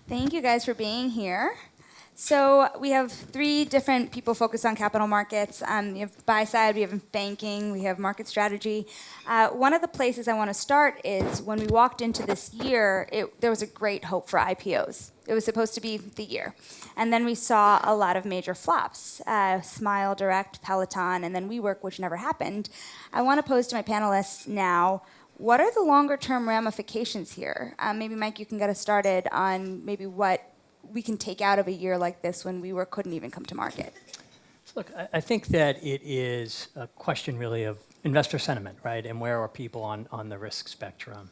Thank you guys for being here. So we have three different people focused on capital markets. We have buy side, we have banking, we have market strategy. One of the places I want to start is when we walked into this year, there was a great hope for IPOs. It was supposed to be the year. And then we saw a lot of major flops, Smile, Direct, Peloton, and then WeWork, which never happened. I want to pose to my panelists now, what are the longer term ramifications here? Maybe Mike, you can get us started on maybe what we can take out of a year like this when WeWork couldn't even come to market. Look, I think that it is a question really of investor sentiment, right? And where are people on the risk spectrum?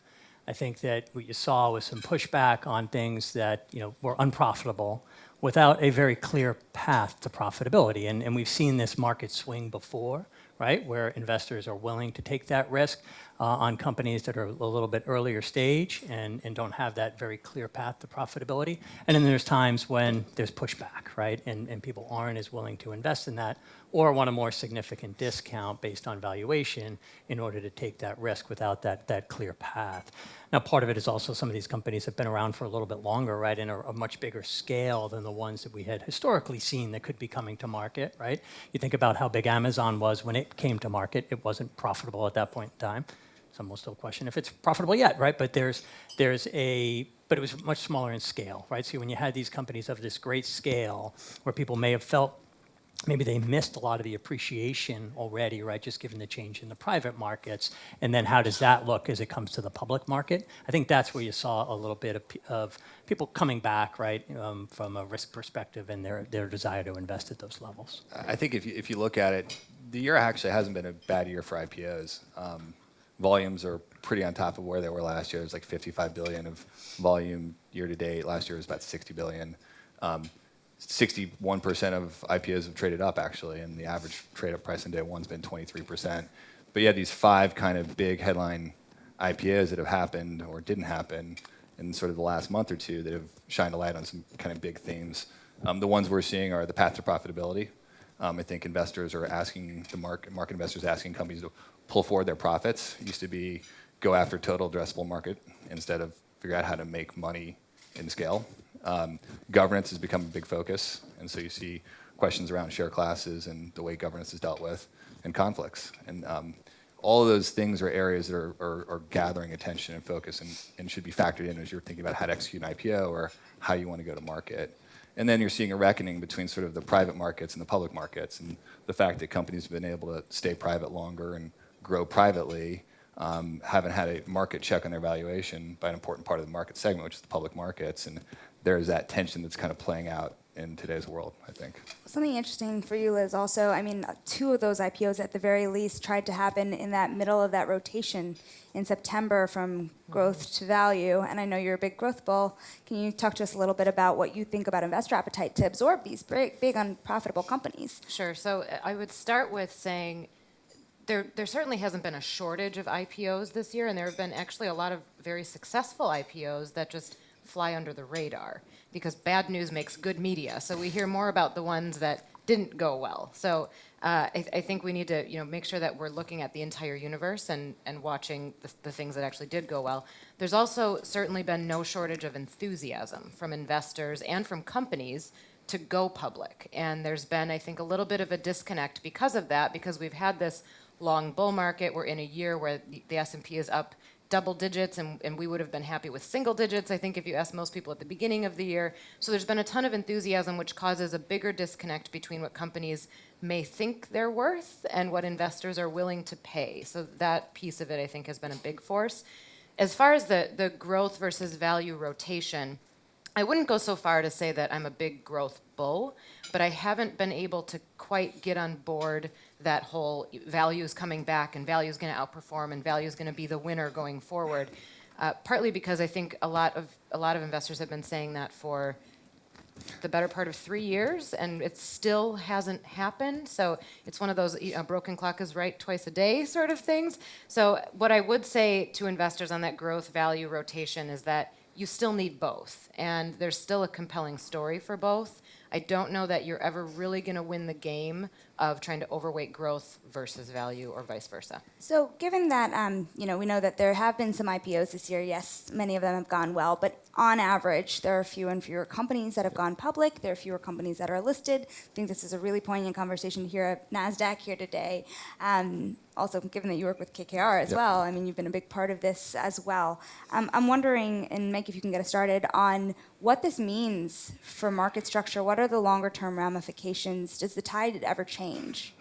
I think that what you saw was some pushback on things that were unprofitable without a very clear path to profitability. And we've seen this market swing before, right? Where investors are willing to take that risk on companies that are a little bit earlier stage and don't have that very clear path to profitability. And then there's times when there's pushback, right? And people aren't as willing to invest in that or want a more significant discount based on valuation in order to take that risk without that clear path. Now, part of it is also some of these companies have been around for a little bit longer, right, and are a much bigger scale than the ones that we had historically seen that could be coming to market, right? You think about how big Amazon was when it came to market. It wasn't profitable at that point in time. Some will still question if it's profitable yet, right? But but it was much smaller in scale, right? So when you had these companies of this great scale where people may have felt maybe they missed a lot of the appreciation already, right, just given the change in the private markets. And then how does that look as it comes to the public market? I think that's where you saw a little bit of people coming back, right, from a risk perspective and their desire to invest at those levels. I think if you look at it, the year actually hasn't been a bad year for IPOs. Volumes are pretty on top of where they were last year. It was like 55 billion of volume year to date. Last year was about 60 billion. 61% of IPOs have traded up, actually, and the average trade-up price in day one's been 23%. But you had these five kind of big headline IPOs that have happened or didn't happen in sort of the last month or two that have shined a light on some kind of big themes. The ones we're seeing are the path to profitability. I think investors are asking, the market investors asking companies to pull forward their profits. It used to be go after total addressable market instead of figure out how to make money in scale. Governance has become a big focus, and so you see questions around share classes and the way governance is dealt with, and conflicts. And all of those things are areas that are gathering attention and focus and should be factored in as you're thinking about how to execute an IPO or how you want to go to market. And then you're seeing a reckoning between sort of the private markets and the public markets, and the fact that companies have been able to stay private longer and grow privately haven't had a market check on their valuation by an important part of the market segment, which is the public markets. And there's that tension that's kind of playing out in today's world, I think. Something interesting for you, Liz, also, I mean, two of those IPOs at the very least tried to happen in that middle of that rotation in September from growth to value. And I know you're a big growth bull. Can you talk to us a little bit about what you think about investor appetite to absorb these big unprofitable companies? Sure. So I would start with saying there certainly hasn't been a shortage of IPOs this year, and there have been actually a lot of very successful IPOs that just fly under the radar because bad news makes good media. So we hear more about the ones that didn't go well. So I think we need to make sure that we're looking at the entire universe and watching the things that actually did go well. There's also certainly been no shortage of enthusiasm from investors and from companies to go public. And there's been, I think, a little bit of a disconnect because of that, because we've had this long bull market. We're in a year where the S&P is up double digits, and we would have been happy with single digits, I think, if you asked most people at the beginning of the year. So there's been a ton of enthusiasm, which causes a bigger disconnect between what companies may think they're worth and what investors are willing to pay. So that piece of it, I think, has been a big force. As far as the growth versus value rotation, I wouldn't go so far to say that I'm a big growth bull, but I haven't been able to quite get on board that whole value is coming back and value is going to outperform and value is going to be the winner going forward. Partly because I think a lot of investors have been saying that for the better part of 3 years, and it still hasn't happened. So it's one of those a broken clock is right twice a day sort of things. So what I would say to investors on that growth value rotation is that you still need both, and there's still a compelling story for both. I don't know that you're ever really going to win the game of trying to overweight growth versus value or vice versa. So given that, we know that there have been some IPOs this year. Yes, many of them have gone well, but on average, there are fewer and fewer companies that have gone public. There are fewer companies that are listed. I think this is a really poignant conversation to hear at NASDAQ here today. Also, given that you work with KKR as well, I mean, you've been a big part of this as well. I'm wondering, and Mike, if you can get us started, on what this means for market structure. What are the longer-term ramifications? Does the tide ever change?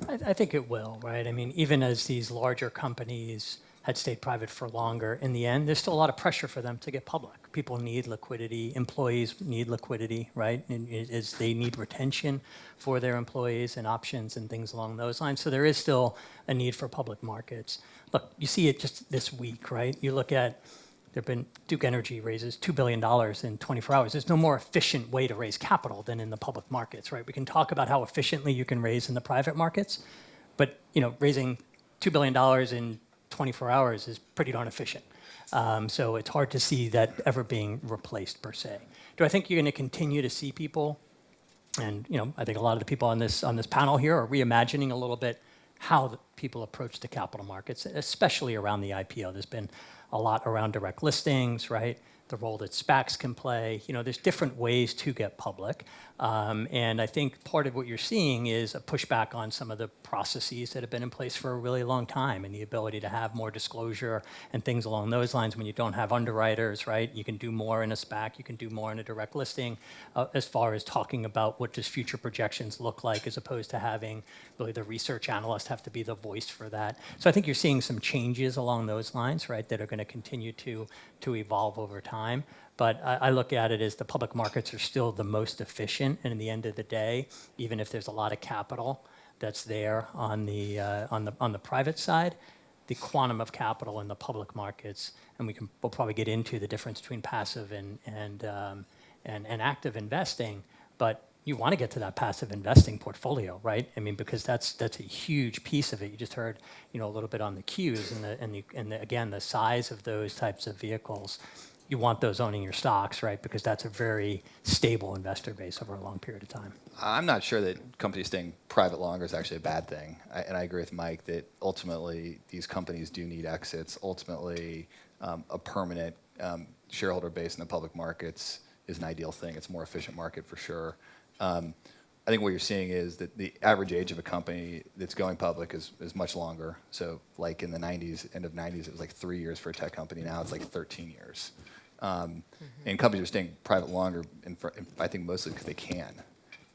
I think it will, right? I mean, even as these larger companies had stayed private for longer, in the end, there's still a lot of pressure for them to get public. People need liquidity. Employees need liquidity, right? And they need retention for their employees and options and things along those lines. So there is still a need for public markets. Look, you see it just this week, right? You look at, there have been Duke Energy raises $2 billion in 24 hours. There's no more efficient way to raise capital than in the public markets, right? We can talk about how efficiently you can raise in the private markets, but raising $2 billion in 24 hours is pretty darn efficient. So it's hard to see that ever being replaced per se. Do I think you're going to continue to see people, and I think a lot of the people on this panel here are reimagining a little bit how the people approach the capital markets, especially around the IPO. There's been a lot around direct listings, right? The role that SPACs can play. There's different ways to get public. And I think part of what you're seeing is a pushback on some of the processes that have been in place for a really long time, and the ability to have more disclosure and things along those lines. When you don't have underwriters, right? You can do more in a SPAC, you can do more in a direct listing, as far as talking about what does future projections look like, as opposed to having really the research analyst have to be the voice for that. So I think you're seeing some changes along those lines, right, that are going to continue to evolve over time. But I look at it as the public markets are still the most efficient, and in the end of the day, even if there's a lot of capital that's there on the private side, the quantum of capital in the public markets, and we'll probably get into the difference between passive and active investing, but you want to get to that passive investing portfolio, right? I mean, because that's a huge piece of it. You just heard, a little bit on the Qs and again, the size of those types of vehicles. You want those owning your stocks, right? Because that's a very stable investor base over a long period of time. I'm not sure that companies staying private longer is actually a bad thing. And I agree with Mike that ultimately these companies do need exits. Ultimately, a permanent shareholder base in the public markets is an ideal thing. It's a more efficient market for sure. I think what you're seeing is that the average age of a company that's going public is much longer. So like in the 90s, end of 90s, it was like 3 years for a tech company. Now it's like 13 years. And companies are staying private longer, I think mostly because they can.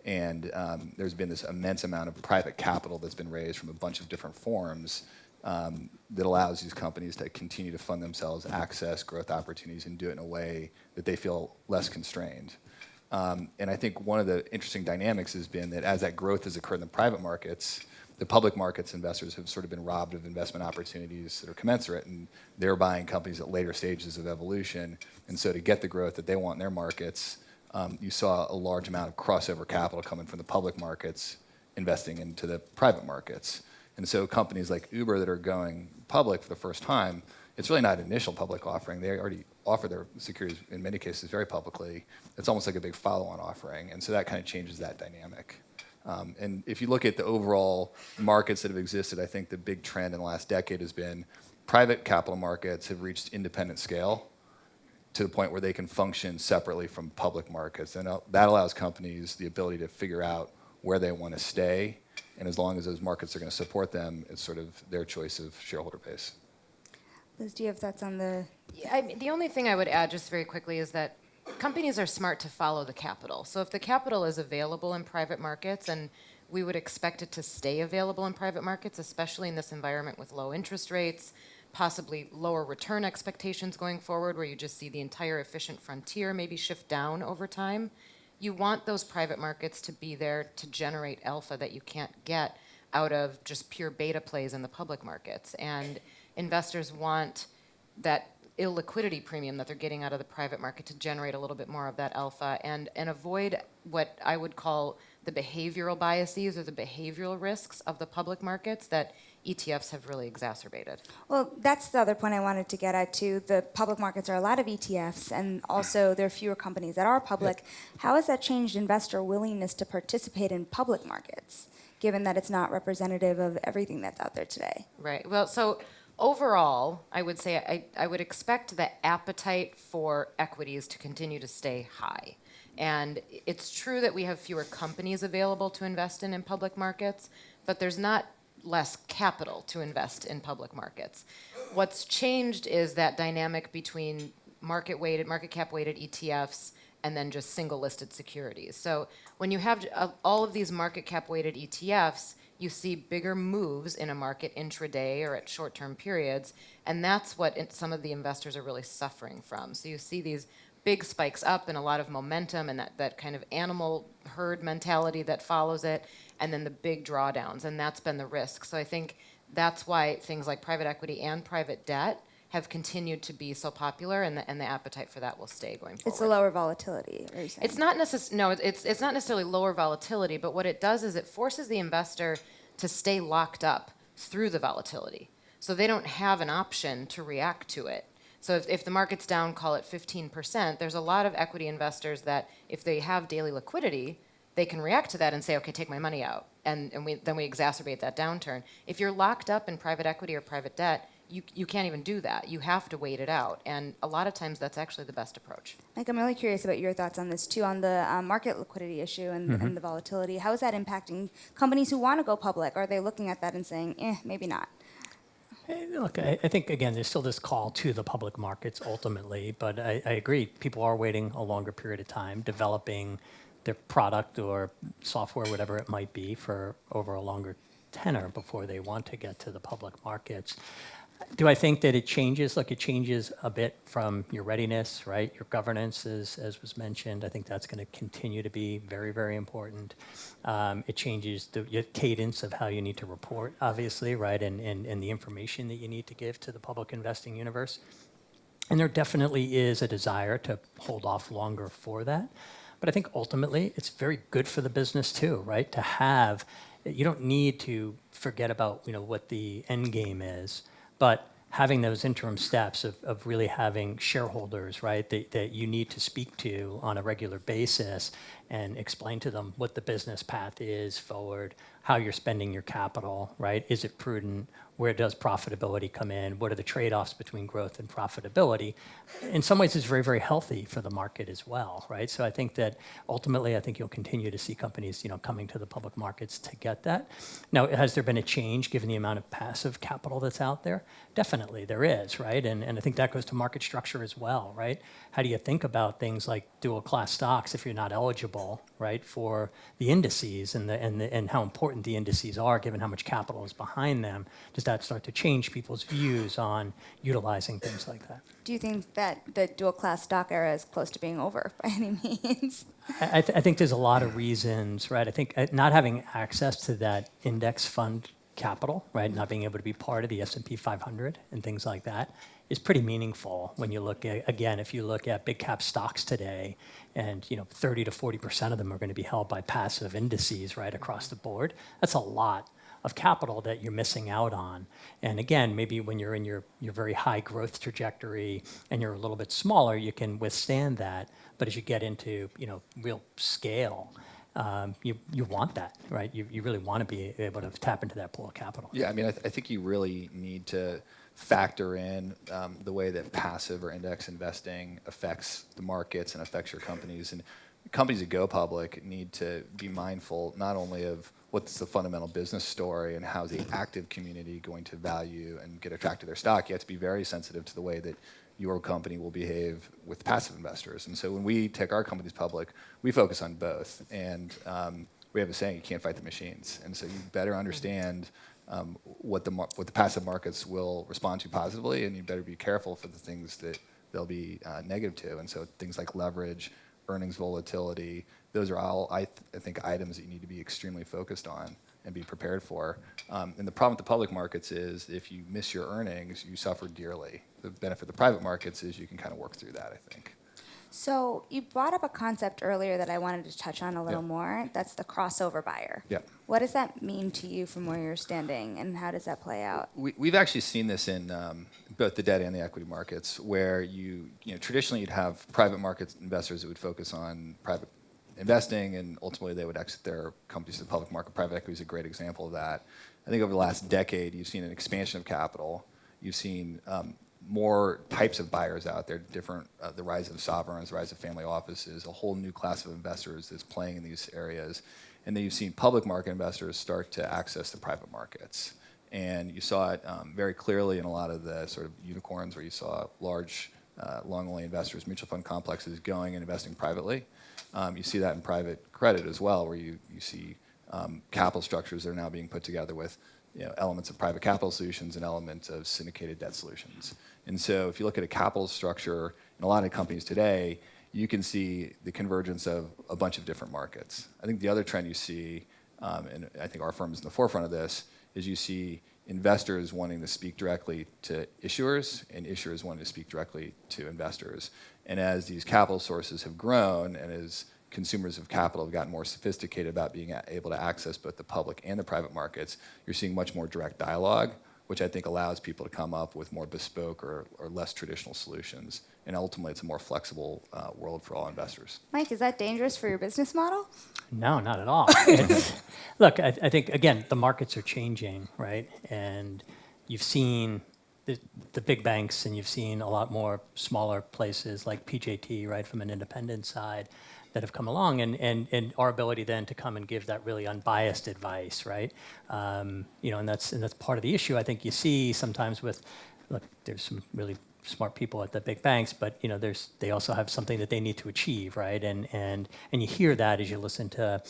And there's been this immense amount of private capital that's been raised from a bunch of different forms that allows these companies to continue to fund themselves, access growth opportunities, and do it in a way that they feel less constrained. And I think one of the interesting dynamics has been that as that growth has occurred in the private markets, the public markets investors have sort of been robbed of investment opportunities that are commensurate, and they're buying companies at later stages of evolution. And so to get the growth that they want in their markets, you saw a large amount of crossover capital coming from the public markets investing into the private markets. And so companies like Uber that are going public for the first time, it's really not an initial public offering. They already offer their securities, in many cases, very publicly. It's almost like a big follow-on offering. And so that kind of changes that dynamic. And if you look at the overall markets that have existed, I think the big trend in the last decade has been private capital markets have reached independent scale to the point where they can function separately from public markets. And that allows companies the ability to figure out where they want to stay. And as long as those markets are going to support them, it's sort of their choice of shareholder base. Liz, do you have thoughts on the... Yeah, the only thing I would add just very quickly is that companies are smart to follow the capital. So if the capital is available in private markets, and we would expect it to stay available in private markets, especially in this environment with low interest rates, possibly lower return expectations going forward, where you just see the entire efficient frontier maybe shift down over time. You want those private markets to be there to generate alpha that you can't get out of just pure beta plays in the public markets. And investors want that illiquidity premium that they're getting out of the private market to generate a little bit more of that alpha and avoid what I would call the behavioral biases or the behavioral risks of the public markets that ETFs have really exacerbated. Well, that's the other point I wanted to get at too. The public markets are a lot of ETFs, and also there are fewer companies that are public. How has that changed investor willingness to participate in public markets, given that it's not representative of everything that's out there today? Right. Well, so overall, I would say I would expect the appetite for equities to continue to stay high. And it's true that we have fewer companies available to invest in public markets, but there's not less capital to invest in public markets. What's changed is that dynamic between market cap weighted ETFs and then just single listed securities. So when you have all of these market cap weighted ETFs, you see bigger moves in a market intraday or at short-term periods, and that's what some of the investors are really suffering from. So you see these big spikes up and a lot of momentum and that kind of animal herd mentality that follows it, and then the big drawdowns, and that's been the risk. So I think that's why things like private equity and private debt have continued to be so popular, and the appetite for that will stay going forward. It's a lower volatility, are you saying? It's not it's not necessarily lower volatility, but what it does is it forces the investor to stay locked up through the volatility. So they don't have an option to react to it. So if the market's down, call it 15%, there's a lot of equity investors that if they have daily liquidity, they can react to that and say, okay, take my money out. And then we exacerbate that downturn. If you're locked up in private equity or private debt, you can't even do that. You have to wait it out. And a lot of times that's actually the best approach. Mike, I'm really curious about your thoughts on this too, on the market liquidity issue and the volatility. How is that impacting companies who want to go public? Are they looking at that and saying, maybe not? Hey, look, I think, again, there's still this call to the public markets ultimately, but I agree. People are waiting a longer period of time, developing their product or software, whatever it might be, for over a longer tenor before they want to get to the public markets. Do I think that it changes? Look, it changes a bit from your readiness, right? Your governance, as was mentioned. I think that's going to continue to be very, very important. It changes your cadence of how you need to report, obviously, right? And the information that you need to give to the public investing universe. And there definitely is a desire to hold off longer for that. But I think ultimately it's very good for the business too, right? To have, you don't need to forget about, what the end game is. But having those interim steps of really having shareholders, right, that you need to speak to on a regular basis and explain to them what the business path is forward, how you're spending your capital, right? Is it prudent? Where does profitability come in? What are the trade-offs between growth and profitability? In some ways, it's very, very healthy for the market as well, right? So I think that ultimately, I think you'll continue to see companies, coming to the public markets to get that. Now, has there been a change given the amount of passive capital that's out there? Definitely, there is, right? And I think that goes to market structure as well, right? How do you think about things like dual-class stocks if you're not eligible, right, for the indices and how important the indices are, given how much capital is behind them? Does that start to change people's views on utilizing things like that? Do you think that the dual-class stock era is close to being over by any means? I think there's a lot of reasons, right? I think not having access to that index fund capital, right, not being able to be part of the S&P 500 and things like that is pretty meaningful when you look at, again, if you look at big cap stocks today, and 30 to 40% of them are going to be held by passive indices right across the board. That's a lot of capital that you're missing out on. And again, maybe when you're in your very high growth trajectory and you're a little bit smaller, you can withstand that. But as you get into real scale, you want that, right? You really want to be able to tap into that pool of capital. Yeah, I mean, I think you really need to factor in the way that passive or index investing affects the markets and affects your companies. And companies that go public need to be mindful not only of what's the fundamental business story and how's the active community going to value and get attracted to their stock. You have to be very sensitive to the way that your company will behave with passive investors. And so when we take our companies public, we focus on both. And we have a saying, you can't fight the machines. And so you better understand what the passive markets will respond to positively, and you better be careful for the things that they'll be negative to. And so things like leverage, earnings volatility, those are all, I think, items that you need to be extremely focused on and be prepared for. And the problem with the public markets is if you miss your earnings, you suffer dearly. The benefit of the private markets is you can kind of work through that, I think. So you brought up a concept earlier that I wanted to touch on a little more. That's the crossover buyer. Yeah. What does that mean to you from where you're standing, and how does that play out? We've actually seen this in both the debt and the equity markets, where traditionally you'd have private market investors that would focus on private investing, and ultimately they would exit their companies to the public market. Private equity is a great example of that. I think over the last decade, you've seen an expansion of capital. You've seen more types of buyers out there, different, the rise of sovereigns, the rise of family offices, a whole new class of investors that's playing in these areas. And then you've seen public market investors start to access the private markets. And you saw it very clearly in a lot of the sort of unicorns where you saw large, long-only investors, mutual fund complexes going and investing privately. You see that in private credit as well, where you see capital structures that are now being put together with elements of private capital solutions and elements of syndicated debt solutions. And so if you look at a capital structure in a lot of companies today, you can see the convergence of a bunch of different markets. I think the other trend you see, and I think our firm is in the forefront of this, is you see investors wanting to speak directly to issuers and issuers wanting to speak directly to investors. And as these capital sources have grown and as consumers of capital have gotten more sophisticated about being able to access both the public and the private markets, you're seeing much more direct dialogue, which I think allows people to come up with more bespoke or less traditional solutions. And ultimately, it's a more flexible world for all investors. Mike, is that dangerous for your business model? No, not at all. Look, I think, again, the markets are changing, right? And you've seen the big banks, and you've seen a lot more smaller places like PJT, right, from an independent side, that have come along, and our ability then to come and give that really unbiased advice, right? And that's part of the issue. I think you see sometimes with, look, there's some really smart people at the big banks, but they also have something that they need to achieve, right? And you hear that as you listen to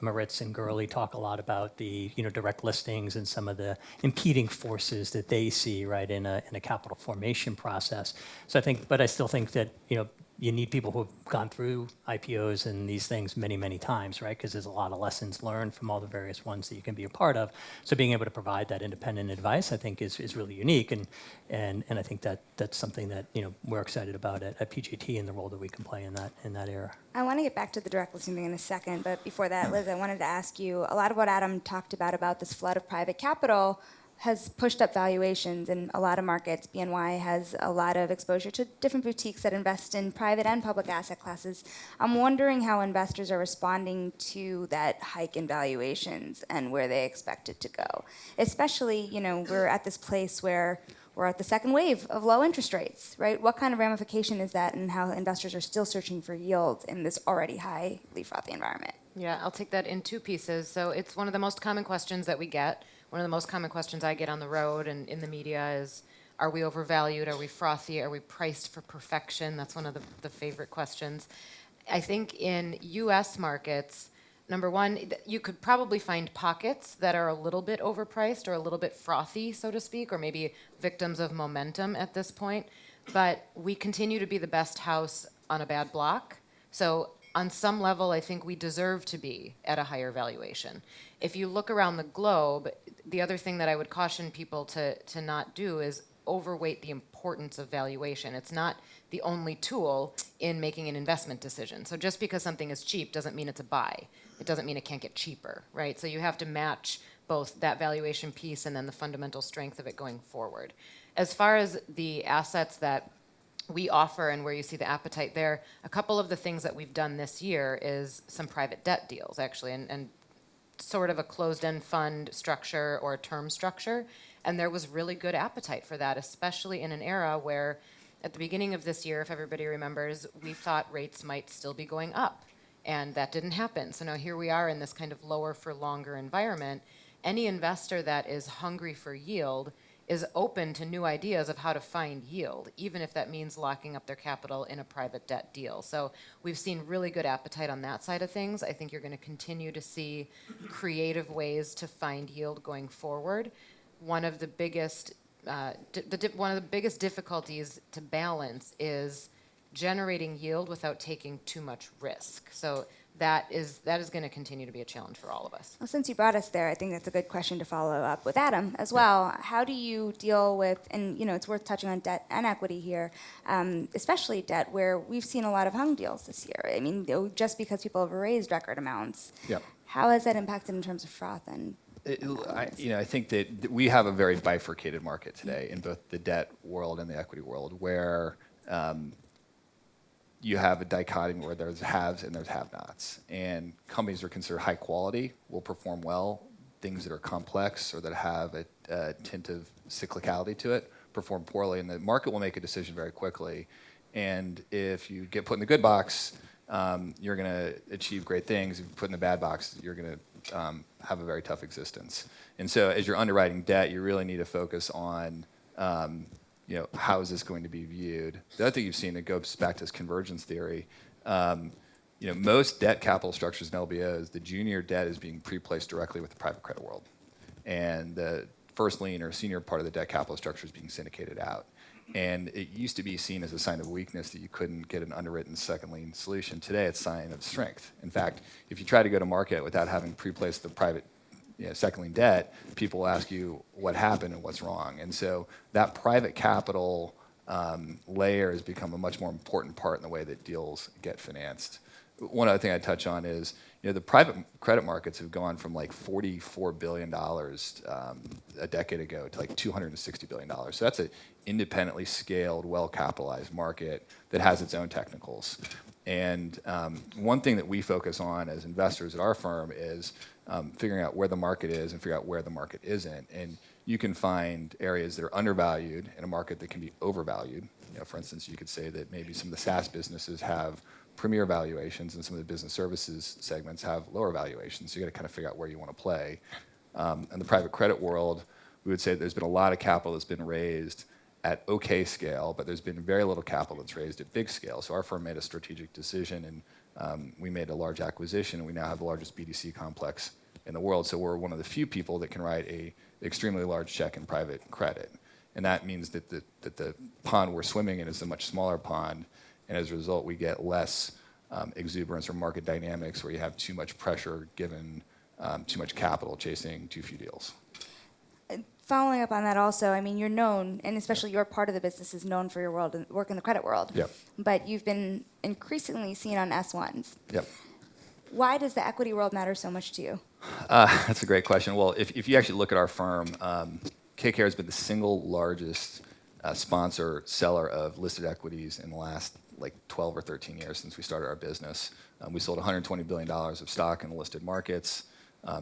Moritz and Gurley talk a lot about the direct listings and some of the impeding forces that they see, right, in a capital formation process. So I still think that you need people who have gone through IPOs and these things many, many times, right? Because there's a lot of lessons learned from all the various ones that you can be a part of. So being able to provide that independent advice, I think, is really unique, and I think that's something that we're excited about at PJT and the role that we can play in that era. I want to get back to the direct listing thing in a second, but before that, Liz, I wanted to ask you, a lot of what Adam talked about this flood of private capital has pushed up valuations in a lot of markets. BNY has a lot of exposure to different boutiques that invest in private and public asset classes. I'm wondering how investors are responding to that hike in valuations and where they expect it to go. Especially, we're at this place where we're at the second wave of low interest rates, right? What kind of ramification is that, and how investors are still searching for yield in this already highly frothy environment? Yeah, I'll take that in two pieces. So it's one of the most common questions that we get. One of the most common questions I get on the road and in the media is, are we overvalued? Are we frothy? Are we priced for perfection? That's one of the favorite questions. I think in U.S. markets, number one, you could probably find pockets that are a little bit overpriced or a little bit frothy, so to speak, or maybe victims of momentum at this point. But we continue to be the best house on a bad block. So on some level, I think we deserve to be at a higher valuation. If you look around the globe, the other thing that I would caution people to not do is overweight the importance of valuation. It's not the only tool in making an investment decision. So just because something is cheap doesn't mean it's a buy. It doesn't mean it can't get cheaper, right? So you have to match both that valuation piece and then the fundamental strength of it going forward. As far as the assets that we offer and where you see the appetite there, a couple of the things that we've done this year is some private debt deals, actually, and sort of a closed-end fund structure or a term structure. And there was really good appetite for that, especially in an era where at the beginning of this year, if everybody remembers, we thought rates might still be going up. And that didn't happen. So now here we are in this kind of lower for longer environment. Any investor that is hungry for yield is open to new ideas of how to find yield, even if that means locking up their capital in a private debt deal. So we've seen really good appetite on that side of things. I think you're going to continue to see creative ways to find yield going forward. One of the biggest difficulties to balance is generating yield without taking too much risk. So that is going to continue to be a challenge for all of us. Well, since you brought us there, I think that's a good question to follow up with Adam as well. How do you deal with, and it's worth touching on debt and equity here, especially debt, where we've seen a lot of hung deals this year. I mean, just because people have raised record amounts. Yep. How has that impacted in terms of froth and? I think that we have a very bifurcated market today in both the debt world and the equity world, where you have a dichotomy where there's haves and there's have-nots. And companies that are considered high quality will perform well. Things that are complex or that have a tint of cyclicality to it perform poorly. And the market will make a decision very quickly. And if you get put in the good box, you're going to achieve great things. If you put in the bad box, you're going to have a very tough existence. And so as you're underwriting debt, you really need to focus on how is this going to be viewed? The other thing you've seen that goes back to this convergence theory, most debt capital structures in LBOs, the junior debt is being pre-placed directly with the private credit world. And the first lien or senior part of the debt capital structure is being syndicated out. And it used to be seen as a sign of weakness that you couldn't get an underwritten second lien solution. Today, it's a sign of strength. In fact, if you try to go to market without having pre-placed the private second lien debt, people will ask you what happened and what's wrong. And so that private capital layer has become a much more important part in the way that deals get financed. One other thing I'd touch on is, the private credit markets have gone from like $44 billion a decade ago to like $260 billion. So that's an independently scaled, well-capitalized market that has its own technicals. And one thing that we focus on as investors at our firm is figuring out where the market is and figuring out where the market isn't. And you can find areas that are undervalued in a market that can be overvalued. For instance, you could say that maybe some of the SaaS businesses have premier valuations and some of the business services segments have lower valuations. So you got to kind of figure out where you want to play. In the private credit world, we would say there's been a lot of capital that's been raised at okay scale, but there's been very little capital that's raised at big scale. So our firm made a strategic decision, and we made a large acquisition, and we now have the largest BDC complex in the world. So we're one of the few people that can write a extremely large check in private credit. And that means that the pond we're swimming in is a much smaller pond, and as a result, we get less exuberance or market dynamics where you have too much pressure given too much capital chasing too few deals. Following up on that also, I mean, you're known, and especially your part of the business is known for your work in the credit world. Yep. But you've been increasingly seen on S1s. Yep. Why does the equity world matter so much to you? That's a great question. Well, if you actually look at our firm, KKR has been the single largest sponsor, seller of listed equities in the last 12 or 13 years since we started our business. We sold $120 billion of stock in the listed markets.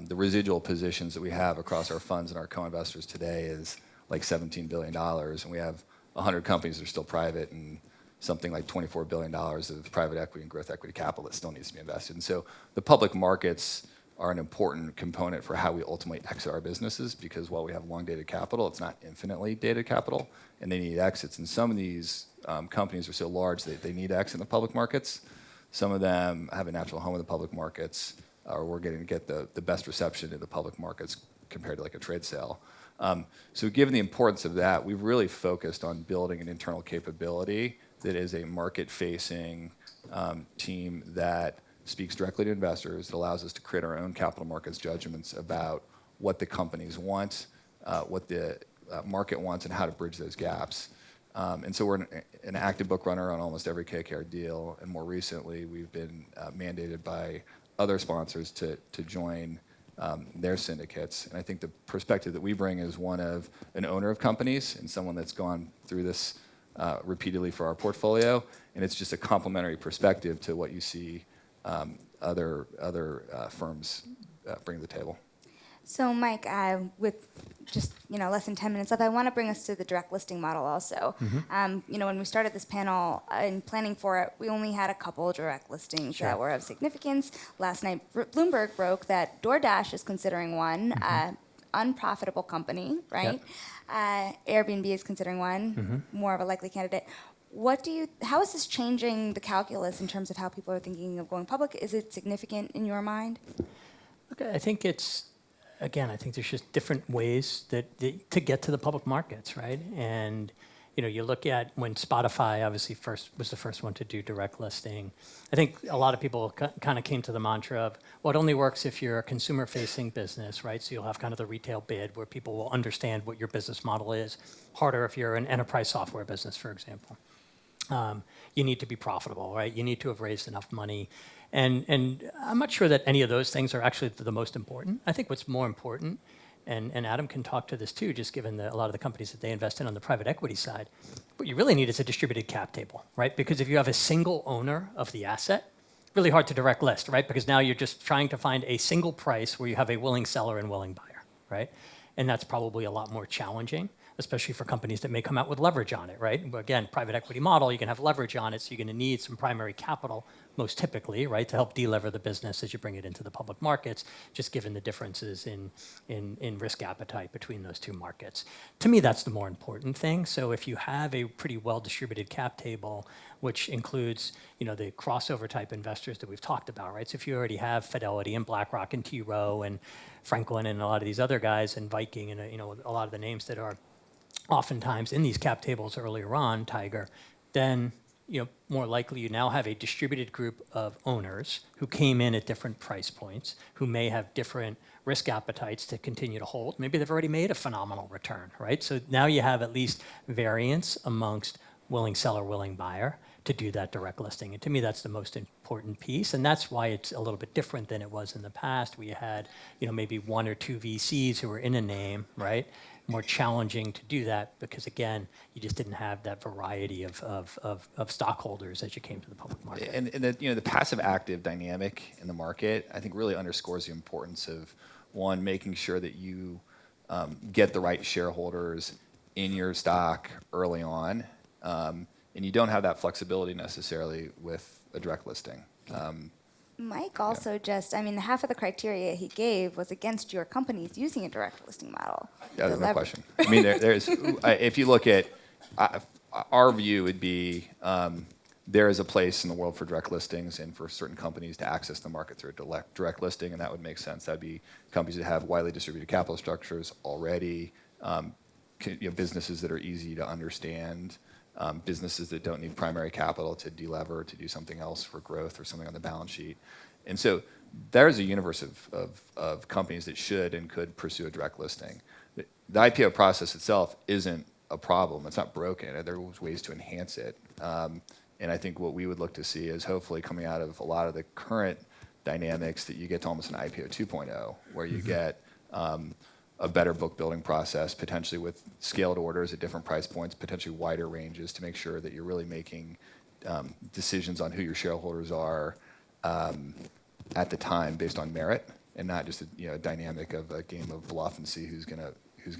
The residual positions that we have across our funds and our co-investors today is like $17 billion, and we have 100 companies that are still private and something like $24 billion of private equity and growth equity capital that still needs to be invested. And so the public markets are an important component for how we ultimately exit our businesses, because while we have long-dated capital, it's not infinitely dated capital, and they need exits. And some of these companies are so large that they need to exit in the public markets. Some of them have a natural home in the public markets, or we're getting to get the best reception in the public markets compared to like a trade sale. So given the importance of that, we've really focused on building an internal capability that is a market-facing team that speaks directly to investors. It allows us to create our own capital markets judgments about what the companies want, what the market wants, and how to bridge those gaps. And so we're an active book runner on almost every KKR deal, and more recently we've been mandated by other sponsors to join their syndicates. And I think the perspective that we bring is one of an owner of companies and someone that's gone through this repeatedly for our portfolio, and it's just a complementary perspective to what you see other firms bring to the table. So, Mike, with just less than 10 minutes left, I want to bring us to the direct listing model also. Mm-hmm. When we started this panel and planning for it, we only had a couple direct listings that were of significance. Last night, Bloomberg broke that DoorDash is considering one, unprofitable company, right? Yep. Airbnb is considering one, more of a likely candidate. How is this changing the calculus in terms of how people are thinking of going public? Is it significant in your mind? Okay, I think I think there's just different ways to get to the public markets, right? And you look at when Spotify obviously was the first one to do direct listing. I think a lot of people kind of came to the mantra of, well, it only works if you're a consumer-facing business, right? So you'll have kind of the retail bid where people will understand what your business model is. Harder if you're an enterprise software business, for example. You need to be profitable, right? You need to have raised enough money. And I'm not sure that any of those things are actually the most important. I think what's more important, and Adam can talk to this too, just given a lot of the companies that they invest in on the private equity side, what you really need is a distributed cap table, right? Because if you have a single owner of the asset, really hard to direct list, right? Because now you're just trying to find a single price where you have a willing seller and willing buyer, right? And that's probably a lot more challenging, especially for companies that may come out with leverage on it, right? Again, private equity model, you can have leverage on it, so you're going to need some primary capital, most typically, right, to help delever the business as you bring it into the public markets, just given the differences in risk appetite between those two markets. To me, that's the more important thing. So if you have a pretty well-distributed cap table, which includes, the crossover type investors that we've talked about, right? So if you already have Fidelity and BlackRock and T. Rowe and Franklin and a lot of these other guys and Viking and, a lot of the names that are oftentimes in these cap tables earlier on, Tiger, then more likely you now have a distributed group of owners who came in at different price points, who may have different risk appetites to continue to hold. Maybe they've already made a phenomenal return, right? So now you have at least variance amongst willing seller, willing buyer to do that direct listing. And to me, that's the most important piece. And that's why it's a little bit different than it was in the past. We had, maybe one or two VCs who were in a name, right? More challenging to do that because, again, you just didn't have that variety of stockholders as you came to the public market. And the passive active dynamic in the market, I think, really underscores the importance of, one, making sure that you get the right shareholders in your stock early on. And you don't have that flexibility necessarily with a direct listing. Mike also half of the criteria he gave was against your companies using a direct listing model. Yeah, there's no question. I mean, there's if you look at our view would be there is a place in the world for direct listings and for certain companies to access the market through a direct listing, and that would make sense. That would be companies that have widely distributed capital structures already, businesses that are easy to understand, businesses that don't need primary capital to delever, to do something else for growth or something on the balance sheet. And so there's a universe of companies that should and could pursue a direct listing. The IPO process itself isn't a problem. It's not broken. There are ways to enhance it. And I think what we would look to see is hopefully coming out of a lot of the current dynamics that you get to almost an IPO 2.0, where you get a better book building process, potentially with scaled orders at different price points, potentially wider ranges to make sure that you're really making decisions on who your shareholders are at the time based on merit, and not just a dynamic of a game of bluff and see who's gonna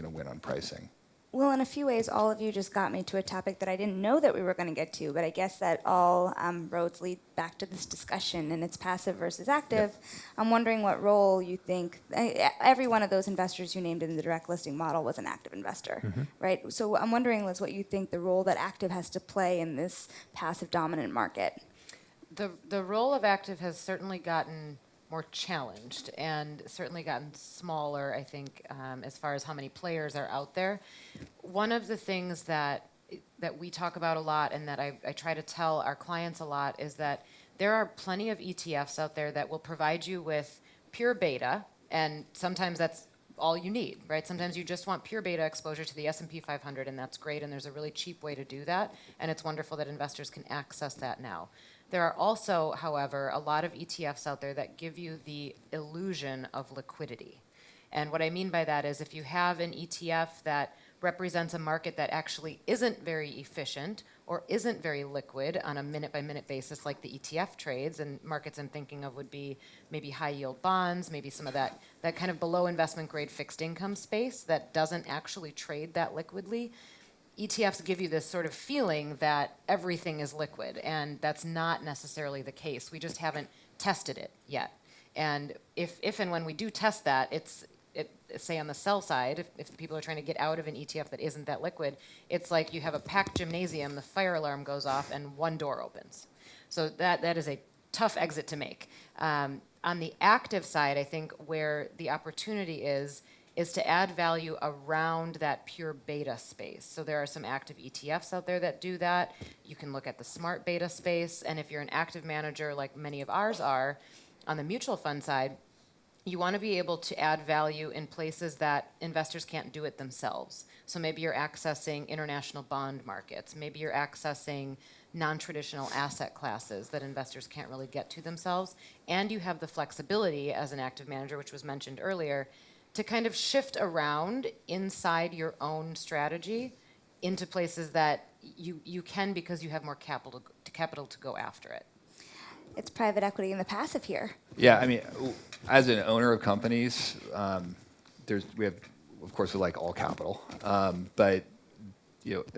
win on pricing. Well, in a few ways, all of you just got me to a topic that I didn't know that we were going to get to, but I guess that all roads lead back to this discussion, and it's passive versus active. Yep. I'm wondering what role you think, every one of those investors you named in the direct listing model was an active investor, right? So I'm wondering, Liz, what you think the role that active has to play in this passive dominant market. The role of active has certainly gotten more challenged and certainly gotten smaller, I think, as far as how many players are out there. One of the things that we talk about a lot and that I try to tell our clients a lot is that there are plenty of ETFs out there that will provide you with pure beta, and sometimes that's all you need, right? Sometimes you just want pure beta exposure to the S&P 500, and that's great, and there's a really cheap way to do that, and it's wonderful that investors can access that now. There are also, however, a lot of ETFs out there that give you the illusion of liquidity. And what I mean by that is if you have an ETF that represents a market that actually isn't very efficient or isn't very liquid on a minute-by-minute basis like the ETF trades, and markets I'm thinking of would be maybe high-yield bonds, maybe some of that kind of below investment-grade fixed income space that doesn't actually trade that liquidly, ETFs give you this sort of feeling that everything is liquid, and that's not necessarily the case. We just haven't tested it yet. And if and when we do test that, say on the sell side, if people are trying to get out of an ETF that isn't that liquid, it's like you have a packed gymnasium, the fire alarm goes off, and one door opens. So that is a tough exit to make. On the active side, I think where the opportunity is is to add value around that pure beta space. So there are some active ETFs out there that do that. You can look at the smart beta space, and if you're an active manager like many of ours are, on the mutual fund side, you want to be able to add value in places that investors can't do it themselves. So maybe you're accessing international bond markets. Maybe you're accessing non-traditional asset classes that investors can't really get to themselves. And you have the flexibility as an active manager, which was mentioned earlier, to kind of shift around inside your own strategy into places that you can because you have more capital to go after it. It's private equity in the passive here. Yeah, I mean, as an owner of companies, we have, of course, we like all capital, but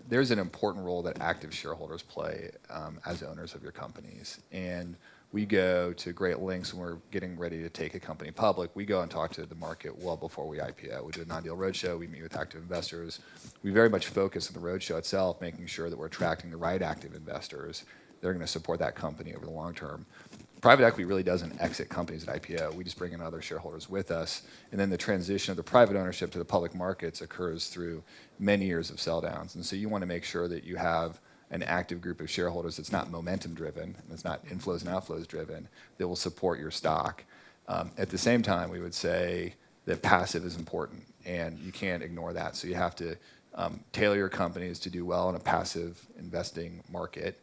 there's an important role that active shareholders play as owners of your companies, and we go to great lengths when we're getting ready to take a company public. We go and talk to the market well before we IPO. We do a non-deal roadshow. We meet with active investors. We very much focus on the roadshow itself, making sure that we're attracting the right active investors. They're going to support that company over the long term. Private equity really doesn't exit companies at IPO. We just bring in other shareholders with us. And then the transition of the private ownership to the public markets occurs through many years of sell downs. And so you want to make sure that you have an active group of shareholders that's not momentum driven, and it's not inflows and outflows driven, that will support your stock. At the same time, we would say that passive is important, and you can't ignore that. So you have to tailor your companies to do well in a passive investing market.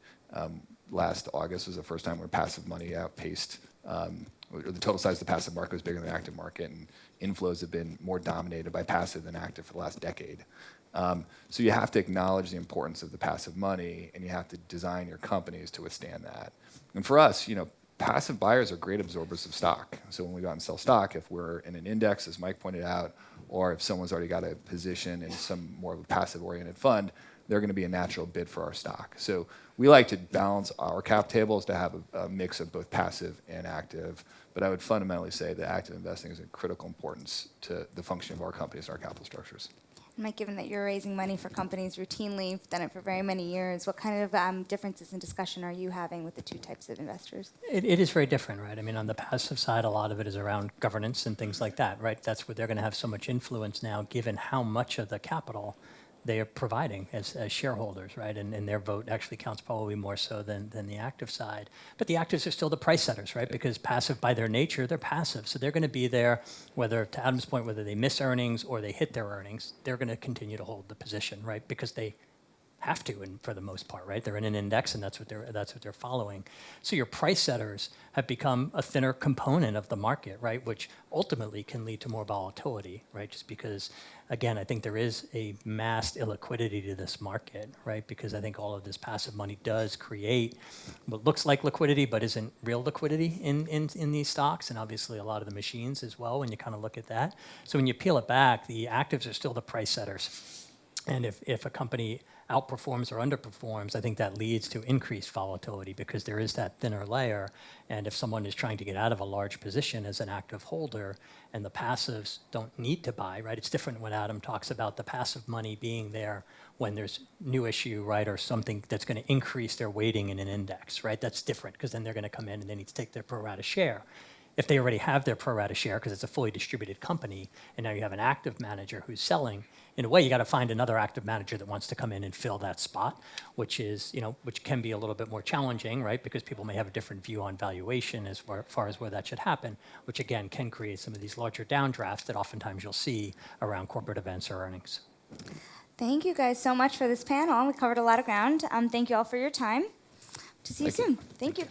Last August was the first time where passive money outpaced, or the total size of the passive market was bigger than the active market, and inflows have been more dominated by passive than active for the last decade. So you have to acknowledge the importance of the passive money, and you have to design your companies to withstand that. And for us, passive buyers are great absorbers of stock. So when we go out and sell stock, if we're in an index, as Mike pointed out, or if someone's already got a position in some more of a passive-oriented fund, they're going to be a natural bid for our stock. So we like to balance our cap tables to have a mix of both passive and active. But I would fundamentally say that active investing is of critical importance to the function of our companies and our capital structures. Mike, given that you're raising money for companies routinely, you've done it for very many years, what kind of differences in discussion are you having with the two types of investors? It is very different, right? I mean, on the passive side, a lot of it is around governance and things like that, right? That's where they're going to have so much influence now, given how much of the capital they are providing as shareholders, right? And their vote actually counts probably more so than the active side. But the actives are still the price setters, right? Because passive by their nature, they're passive. So they're going to be there, whether, to Adam's point, whether they miss earnings or they hit their earnings, they're going to continue to hold the position, right? Because they have to, and for the most part, right? They're in an index, and that's what they're following. So your price setters have become a thinner component of the market, right? Which ultimately can lead to more volatility, right? Just because, again, I think there is a mass illiquidity to this market, right? Because I think all of this passive money does create what looks like liquidity, but isn't real liquidity in these stocks, and obviously a lot of the machines as well. When you kind of look at that, so when you peel it back, the actives are still the price setters. And if a company outperforms or underperforms, I think that leads to increased volatility because there is that thinner layer. And if someone is trying to get out of a large position as an active holder and the passives don't need to buy, right? It's different when Adam talks about the passive money being there when there's new issue, right? Or something that's going to increase their weighting in an index, right? That's different because then they're going to come in and they need to take their pro rata share. If they already have their pro rata share because it's a fully distributed company and now you have an active manager who's selling, in a way, you got to find another active manager that wants to come in and fill that spot, which is, which can be a little bit more challenging, right? Because people may have a different view on valuation as far as where that should happen, which again can create some of these larger downdrafts that oftentimes you'll see around corporate events or earnings. Thank you guys so much for this panel. We covered a lot of ground. Thank you all for your time. To see you soon. Thank you.